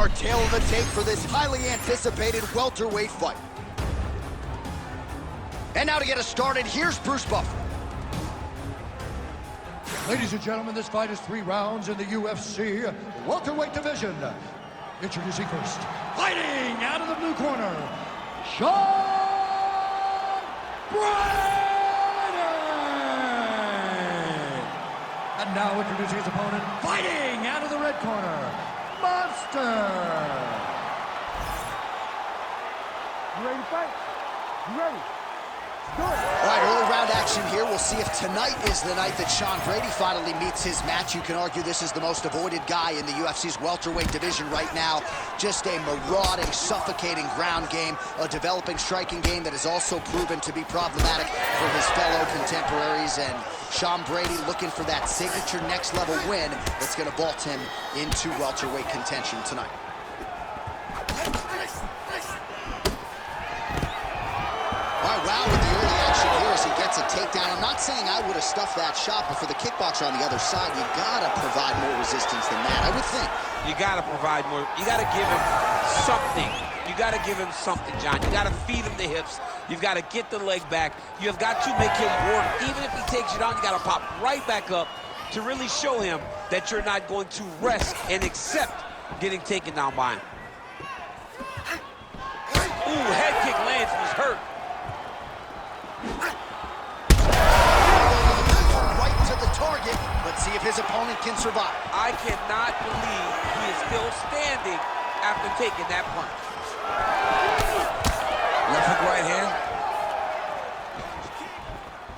our tail of the tape for this highly anticipated welterweight fight. And now to get us started, here's Bruce Buffer. Ladies and gentlemen, this fight is 3 rounds in the UFC welterweight division. Introducing first, fighting out of the blue corner, Sean Brady! And now introducing his opponent, fighting out of the red corner, Monster! You ready to fight? You ready? All right, early round action here. We'll see if tonight is the night that Sean Brady finally meets his match. You can argue this is the most avoided guy in the UFC's welterweight division right now. Just a marauding, suffocating ground game, a developing striking game that has also proven to be problematic for his fellow contemporaries. And Sean Brady looking for that signature next-level win that's going to vault him into welterweight contention tonight. Wow, with the early action here as he gets a takedown. I'm not saying I would have stuffed that shot, but for the kickboxer on the other side, you gotta provide more resistance than that, I would think. You gotta provide more. You gotta give him something. You gotta give him something, John. You gotta feed him the hips. You've got to get the leg back. You have got to make him work. Even if he takes you down, you gotta pop right back up to really show him that you're not going to rest and accept getting taken down by him. Ooh, head kick lands, he's hurt. Right to the target. Let's see if his opponent can survive. I cannot believe he is still standing after taking that punch. Left hook right hand.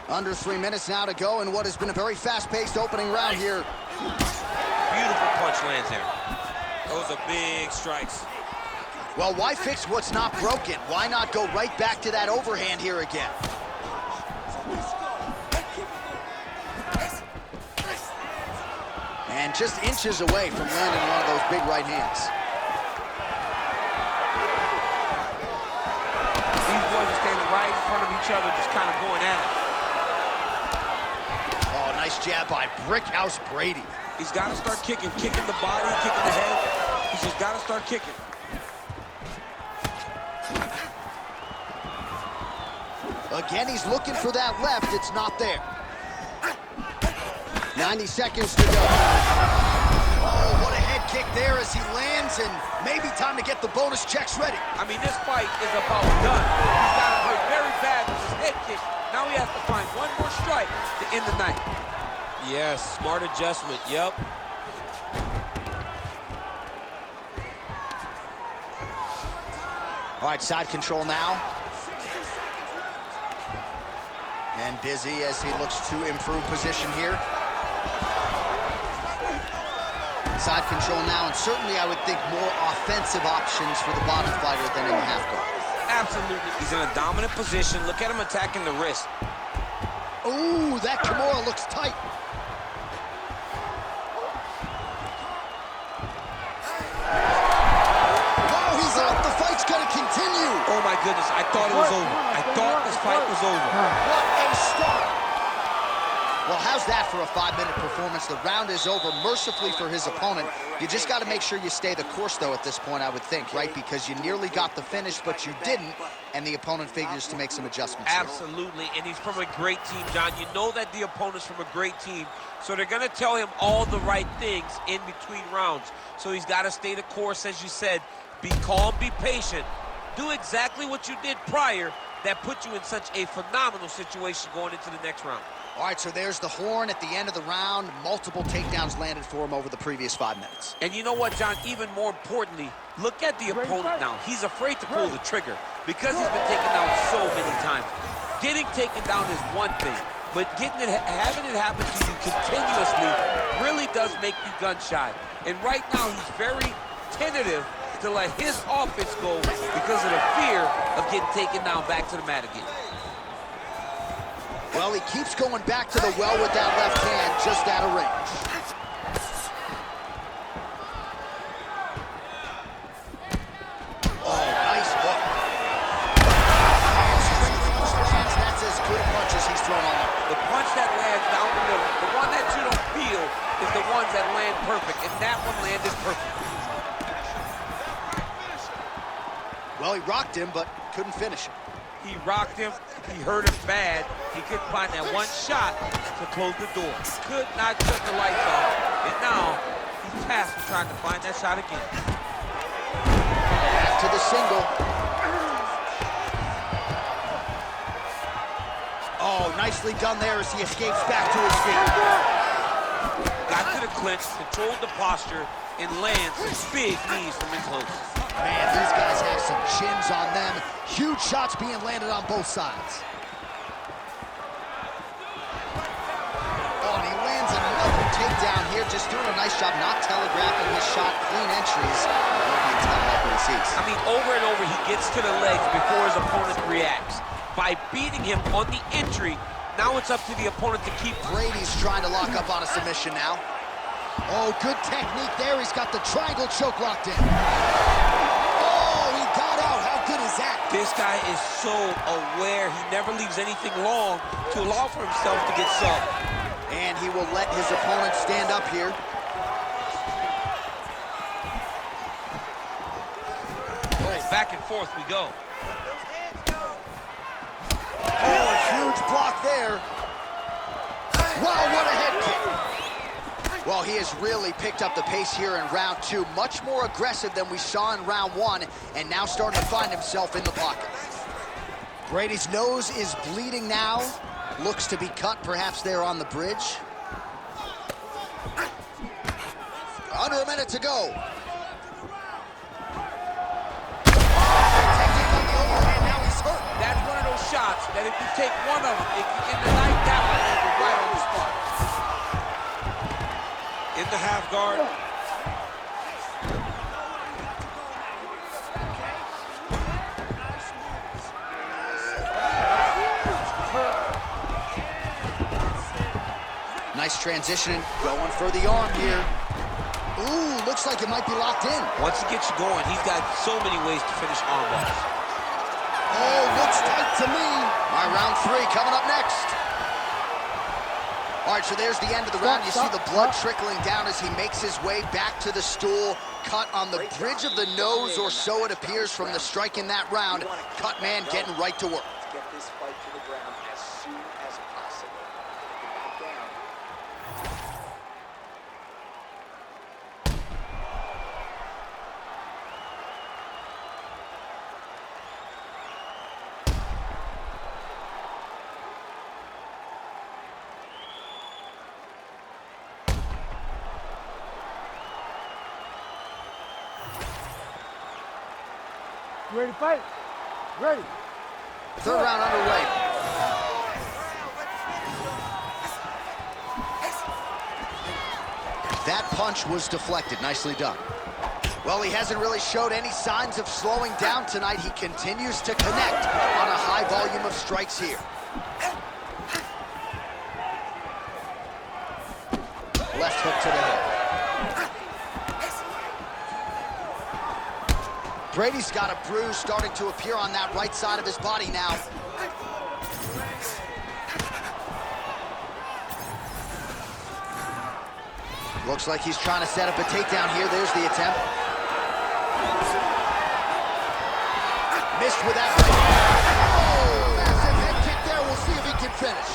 Under 3 minutes now to go in what has been a very fast-paced opening round here. Beautiful punch lands there. Those are big strikes. Well, why fix what's not broken? Why not go right back to that overhand here again? And just inches away from landing one of those big right hands. These boys are standing right in front of each other, just kind of going at it. Oh, nice jab by Brickhouse Brady. He's got to start kicking the body, kicking the head. He's just got to start kicking. Again, he's looking for that left. It's not there. 90 seconds to go. Oh, what a head kick there as he lands, and maybe time to get the bonus checks ready. I mean, this fight is about done. He's got him hurt very bad with his head kick. Now he has to find one more strike to end the night. Yes, smart adjustment, yep. All right, side control now. And busy as he looks to improve position here. Side control now, and certainly I would think more offensive options for the bottom fighter than in the half guard. Absolutely. He's in a dominant position. Look at him attacking the wrist. Ooh, that Kimura looks tight. Oh, he's up. The fight's going to continue. Oh, my goodness. I thought it was over. I thought this fight was over. What a start. Well, how's that for a 5-minute performance? The round is over mercifully for his opponent. You just got to make sure you stay the course, though, at this point, I would think, right? Because you nearly got the finish, but you didn't, and the opponent figures to make some adjustments. Absolutely, and he's from a great team, John. You know that the opponent's from a great team, so they're going to tell him all the right things in between rounds. So he's got to stay the course, as you said. Be calm, be patient. Do exactly what you did prior that put you in such a phenomenal situation going into the next round. All right, so there's the horn at the end of the round. Multiple takedowns landed for him over the previous 5 minutes. And you know what, John? Even more importantly, look at the opponent now. He's afraid to pull the trigger because he's been taken down so many times. Getting taken down is one thing, but having it happen to you continuously really does make you gun-shy. And right now, he's very tentative to let his offense go because of the fear of getting taken down back to the mat again. Well, he keeps going back to the well with that left hand, just out of range. Oh, nice hook. That's as good a punch as he's thrown all night. The punch that lands down the middle, the one that you don't feel, is the ones that land perfect, and that one landed perfect. Well, he rocked him, but couldn't finish him. He rocked him. He hurt him bad. He couldn't find that one shot to close the door. Could not shut the lights off. And now he's tasked with trying to find that shot again. Back to the single. Oh, nicely done there as he escapes back to his feet. Got to the clinch, controlled the posture, and lands some big knees from his close. Man, these guys have some chins on them. Huge shots being landed on both sides. Oh, and he lands another takedown here, just doing a nice job not telegraphing his shot. Clean entries. I mean, over and over, he gets to the legs before his opponent reacts. By beating him on the entry, now it's up to the opponent to keep. Brady's trying to lock up on a submission now. Oh, good technique there. He's got the triangle choke locked in. Oh, he got out. How good is that? This guy is so aware. He never leaves anything long to allow for himself to get subbed. And he will let his opponent stand up here. Back and forth we go. Oh, a huge block there. Wow, what a head kick. Well, he has really picked up the pace here in round 2. Much more aggressive than we saw in round 1, and now starting to find himself in the pocket. Brady's nose is bleeding now. Looks to be cut, perhaps there on the bridge. Under a minute to go. That's one of those shots that if you take one of them, if you get the night, that one will be right on the spot. In the half guard. Nice transitioning, going for the arm here. Ooh, looks like it might be locked in. Once he gets you going, he's got so many ways to finish arm bars. Oh, looks tight to me. All right, round 3 coming up next. All right, so there's the end of the round. You see the blood trickling down as he makes his way back to the stool. Cut on the bridge of the nose, or so it appears from the strike in that round. Cut man getting right to work. Get this fight to the ground as soon as possible. Get back down. You ready to fight? Ready. Third round underway. That punch was deflected. Nicely done. Well, he hasn't really showed any signs of slowing down tonight. He continues to connect on a high volume of strikes here. Left hook to the head. Brady's got a bruise starting to appear on that right side of his body now. Looks like he's trying to set up a takedown here. There's the attempt. Missed with that right. Oh, massive head kick there. We'll see if he can finish.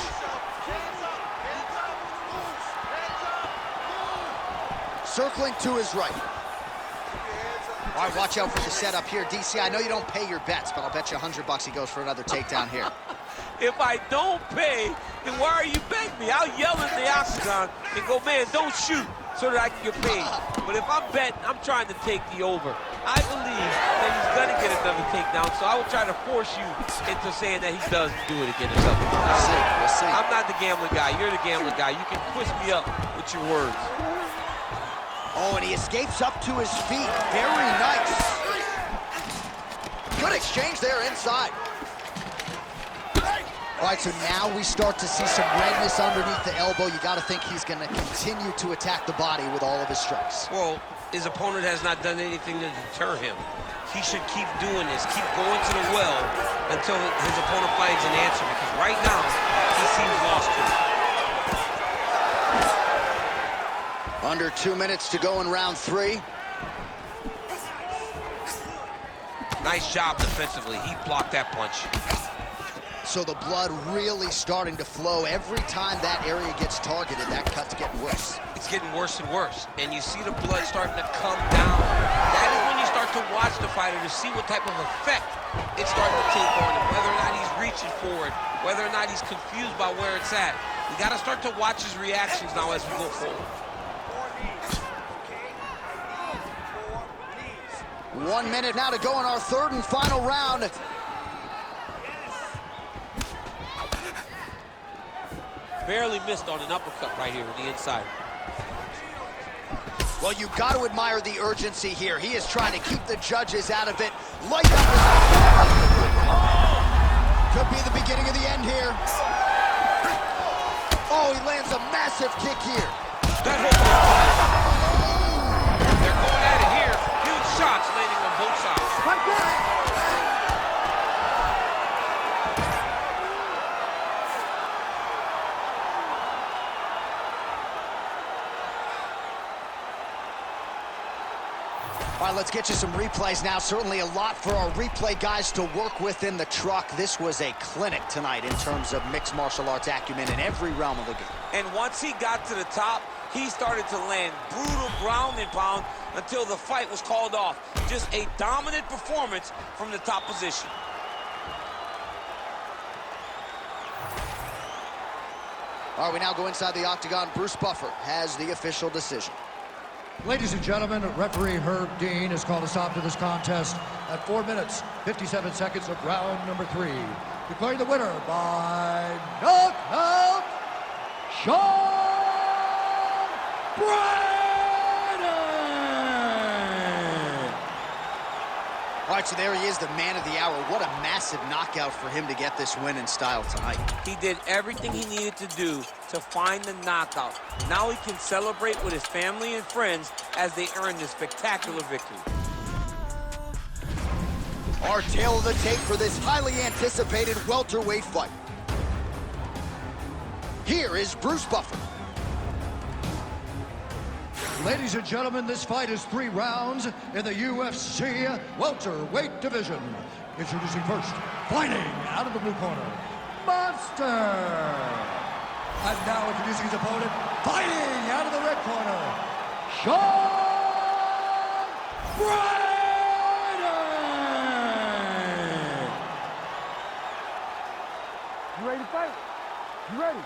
Circling to his right. All right, watch out for the setup here. DC, I know you don't pay your bets, but I'll bet you $100 he goes for another takedown here. If I don't pay, then why are you betting me? I'll yell in the octagon and go, man, don't shoot, so that I can get paid. But if I'm betting, I'm trying to take the over. I believe that he's gonna get another takedown, so I will try to force you into saying that he does do it again. We'll see, we'll see. I'm not the gambling guy. You're the gambling guy. You can twist me up with your words. Oh, and he escapes up to his feet. Very nice. Good exchange there inside. All right, so now we start to see some redness underneath the elbow. You got to think he's going to continue to attack the body with all of his strikes. Well, his opponent has not done anything to deter him. He should keep doing this, keep going to the well until his opponent finds an answer, because right now, he seems lost to it. Under 2 minutes to go in round 3. Nice job defensively. He blocked that punch. So the blood really starting to flow. Every time that area gets targeted, that cut's getting worse. It's getting worse and worse. And you see the blood starting to come down. That is when you start to watch the fighter to see what type of effect it's starting to take on him, whether or not he's reaching for it, whether or not he's confused by where it's at. You got to start to watch his reactions now as we go forward. 1 minute now to go in our third and final round. Barely missed on an uppercut right here on the inside. Well, you got to admire the urgency here. He is trying to keep the judges out of it. Light up. Could be the beginning of the end here. Oh, he lands a massive kick here. That they're going at it here. Huge shots landing on both sides. Right there. All right, let's get you some replays now. Certainly a lot for our replay guys to work with in the truck. This was a clinic tonight in terms of mixed martial arts acumen in every realm of the game. And once he got to the top, he started to land brutal ground and pound until the fight was called off. Just a dominant performance from the top position. All right, we now go inside the octagon. Bruce Buffer has the official decision. Ladies and gentlemen, referee Herb Dean has called a stop to this contest at 4 minutes, 57 seconds of round number 3. Declaring the winner by knockout, Sean Brady! All right, so there he is, the man of the hour. What a massive knockout for him to get this win in style tonight. He did everything he needed to do to find the knockout. Now he can celebrate with his family and friends as they earn this spectacular victory. Our tale of the tape for this highly anticipated welterweight fight. Here is Bruce Buffer. Ladies and gentlemen, this fight is 3 rounds in the UFC welterweight division. Introducing first, fighting out of the blue corner, Monster. And now introducing his opponent, fighting out of the red corner, Sean Brady. You ready to fight? You ready?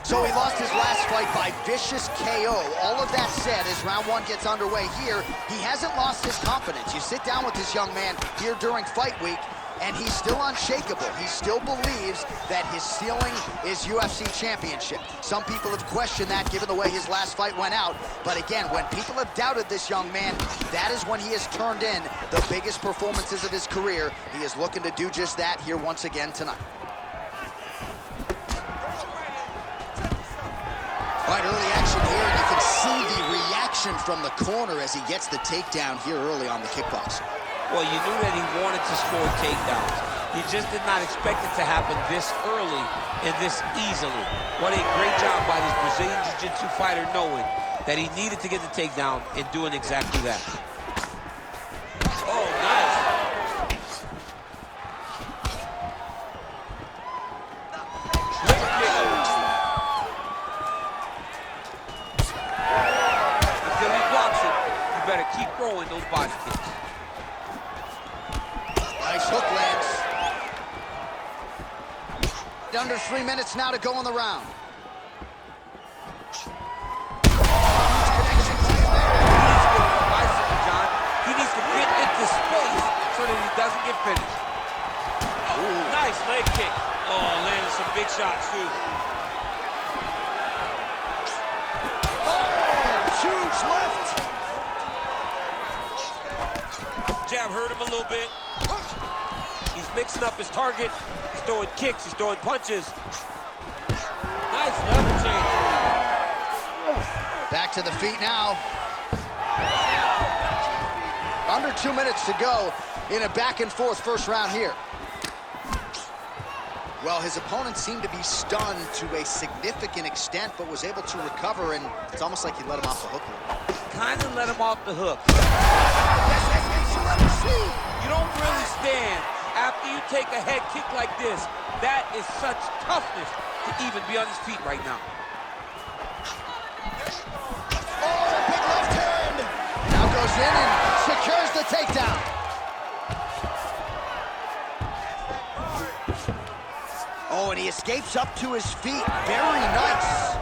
So he lost his last fight by vicious KO. All of that said, as round 1 gets underway here, he hasn't lost his confidence. You sit down with this young man here during fight week, and he's still unshakable. He still believes that his ceiling is UFC championship. Some people have questioned that given the way his last fight went out. But again, when people have doubted this young man, that is when he has turned in the biggest performances of his career. He is looking to do just that here once again tonight. All right, early action here, and you can see the reaction from the corner as he gets the takedown here early on the kickboxer. Well, you knew that he wanted to score takedowns. You just did not expect it to happen this early and this easily. What a great job by this Brazilian Jiu-Jitsu fighter knowing that he needed to get the takedown and doing exactly that. Oh, nice. Keep throwing those body kicks. Nice hook lands. Under 3 minutes now to go in the round. He needs to get into space so that he doesn't get finished. Oh, nice leg kick. Oh, landed some big shots too. Oh, huge left. Jab hurt him a little bit. He's mixing up his target. He's throwing kicks, he's throwing punches. Nice level change. Back to the feet now. Under 2 minutes to go in a back and forth first round here. Well, his opponent seemed to be stunned to a significant extent, but was able to recover, and it's almost like he let him off the hook. Kind of let him off the hook. You don't really stand after you take a head kick like this. That is such toughness to even be on his feet right now. Oh, big left hand. Now goes in and secures the takedown. Oh, and he escapes up to his feet. Very nice.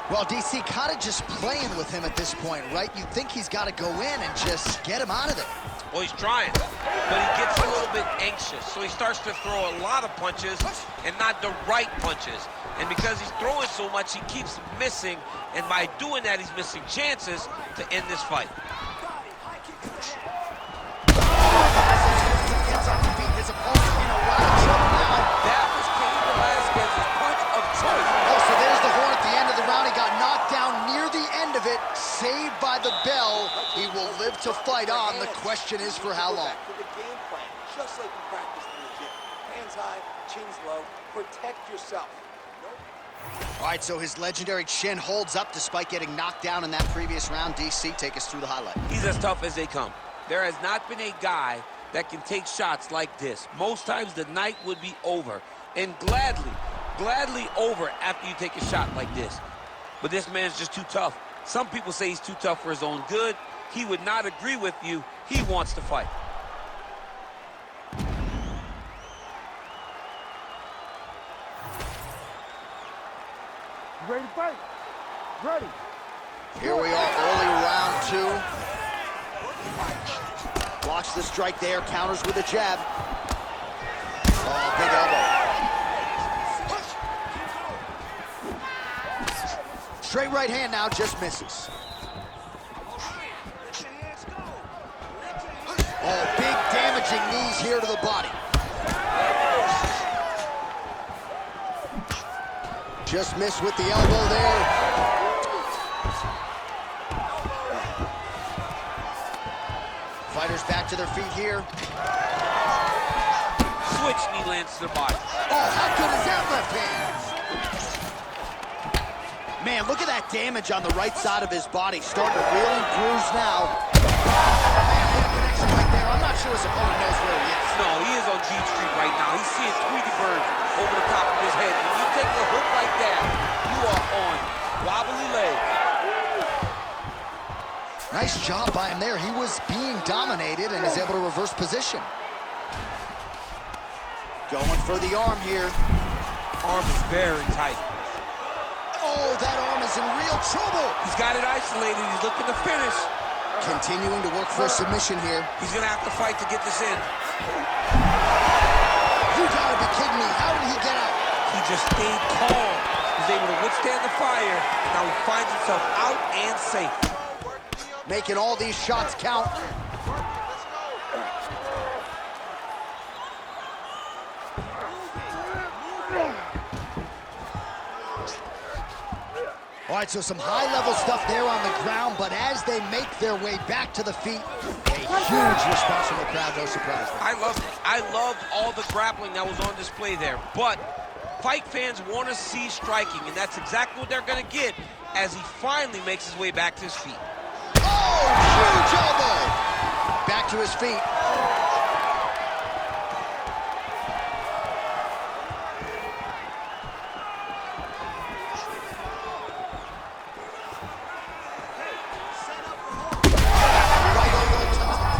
Well, DC kind of just playing with him at this point, right? You think he's got to go in and just get him out of there. Well, he's trying, but he gets a little bit anxious, so he starts to throw a lot of punches and not the right punches. And because he's throwing so much, he keeps missing, and by doing that, he's missing chances to end this fight. Gets up to beat his opponent in a lot of trouble now. That was Cain Velasquez's punch of choice. Oh, so there's the horn at the end of the round. He got knocked down near the end of it, saved by the bell. He will live to fight on. The question is for how long. To the game plan, just like you practiced in the gym. Hands high, chins low, protect yourself. All right, so his legendary chin holds up despite getting knocked down in that previous round. DC, take us through the highlight. He's as tough as they come. There has not been a guy that can take shots like this. Most times the night would be over, and gladly over after you take a shot like this. But this man's just too tough. Some people say he's too tough for his own good. He would not agree with you. He wants to fight. You ready to fight? Ready. Here we are, early round 2. Watch the strike there, counters with a jab. Oh, big elbow. Straight right hand now, just misses. Oh, big damaging knees here to the body. Just missed with the elbow there. Fighters back to their feet here. Switch knee lands to the body. Oh, how good is that left hand? Man, look at that damage on the right side of his body. Starting to really bruise now. Man, what a connection right there. I'm not sure his opponent knows where he is. No, he is on G Street right now. He's seeing Tweety Bird over the top of his head. When you take a hook like that, you are on wobbly legs. Nice job by him there. He was being dominated and is able to reverse position. Going for the arm here. Arm is very tight. Oh, that arm is in real trouble. He's got it isolated. He's looking to finish. Continuing to work for a submission here. He's going to have to fight to get this in. You gotta be kidding me. How did he get out? He just stayed calm. He's able to withstand the fire. Now he finds himself out and safe. Making all these shots count. All right, so some high-level stuff there on the ground, but as they make their way back to the feet, a huge response from the crowd, no surprise there. I loved it. I loved all the grappling that was on display there. But fight fans want to see striking, and that's exactly what they're going to get as he finally makes his way back to his feet. Oh, huge elbow! Back to his feet.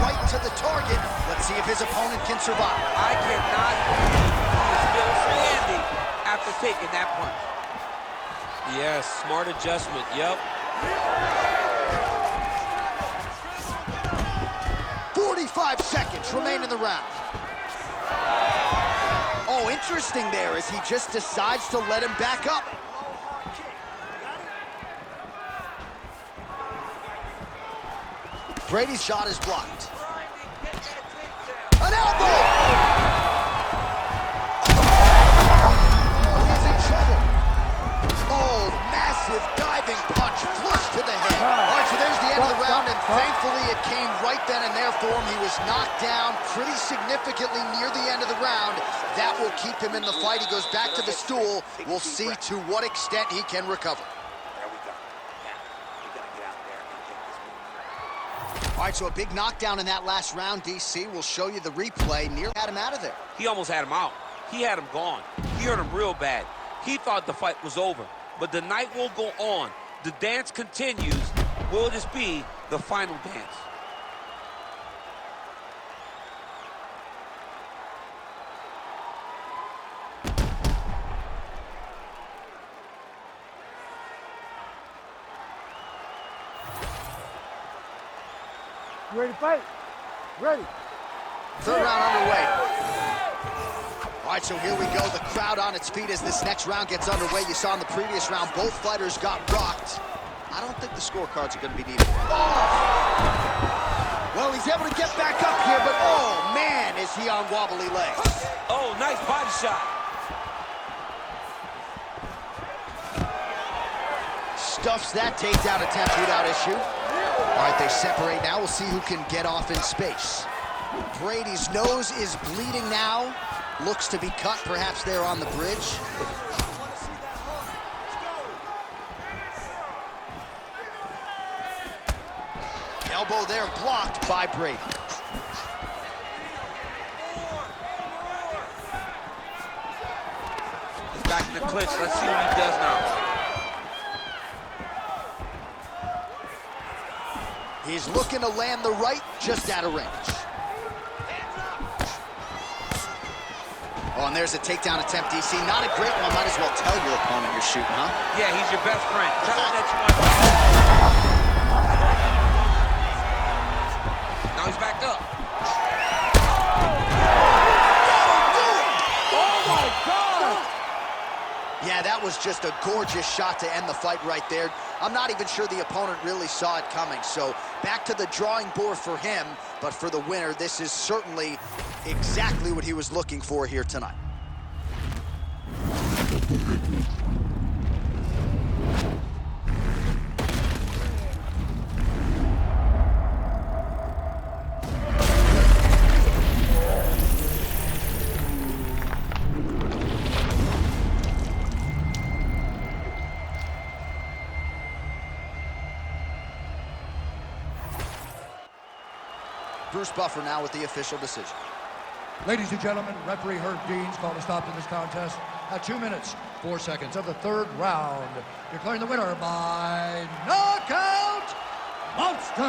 Right to the target. Let's see if his opponent can survive. I cannot believe he is still standing after taking that punch. Yes, smart adjustment. Yep. 45 seconds remain in the round. Oh, interesting there as he just decides to let him back up. Brady's shot is blocked. An elbow! Oh, he's in trouble. Oh, massive diving punch, flush to the head. All right, so there's the end of the round, and thankfully it came right then and there for him. He was knocked down pretty significantly near the end of the round. That will keep him in the fight. He goes back to the stool. We'll see to what extent he can recover. There we go. Now, you gotta get out there and take this move. All right, so a big knockdown in that last round, DC. We'll show you the replay. Nearly had him out of there. He almost had him out. He had him gone. He hurt him real bad. He thought the fight was over. But the night will go on. The dance continues. Will this be the final dance? You ready to fight? Ready. Third round underway. All right, so here we go. The crowd on its feet as this next round gets underway. You saw in the previous round, both fighters got rocked. I don't think the scorecards are going to be needed. Oh! Well, he's able to get back up here, but oh, man, is he on wobbly legs. Oh, nice body shot. Stuffs that takedown attempt without issue. All right, they separate now. We'll see who can get off in space. Brady's nose is bleeding now. Looks to be cut, perhaps there on the bridge. Elbow there blocked by Brady. He's back in the clinch. Let's see what he does now. He's looking to land the right, just out of range. Oh, and there's a takedown attempt, DC. Not a great one. Might as well tell your opponent you're shooting, huh? Yeah, he's your best friend. Tell him that you want. Now he's back up. Oh my God! Yeah, that was just a gorgeous shot to end the fight right there. I'm not even sure the opponent really saw it coming. So back to the drawing board for him. But for the winner, this is certainly exactly what he was looking for here tonight. Bruce Buffer now with the official decision. Ladies and gentlemen, referee Herb Deans called a stop to this contest at 2 minutes, 4 seconds of the third round. Declaring the winner by knockout, Monster!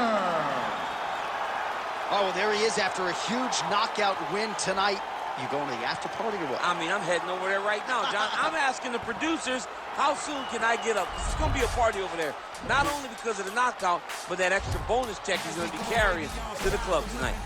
Oh, well, there he is after a huge knockout win tonight. You going to the after party or what? I mean, I'm heading over there right now, John. I'm asking the producers, how soon can I get up? This is going to be a party over there. Not only because of the knockout, but that extra bonus check he's going to be carrying to the club tonight.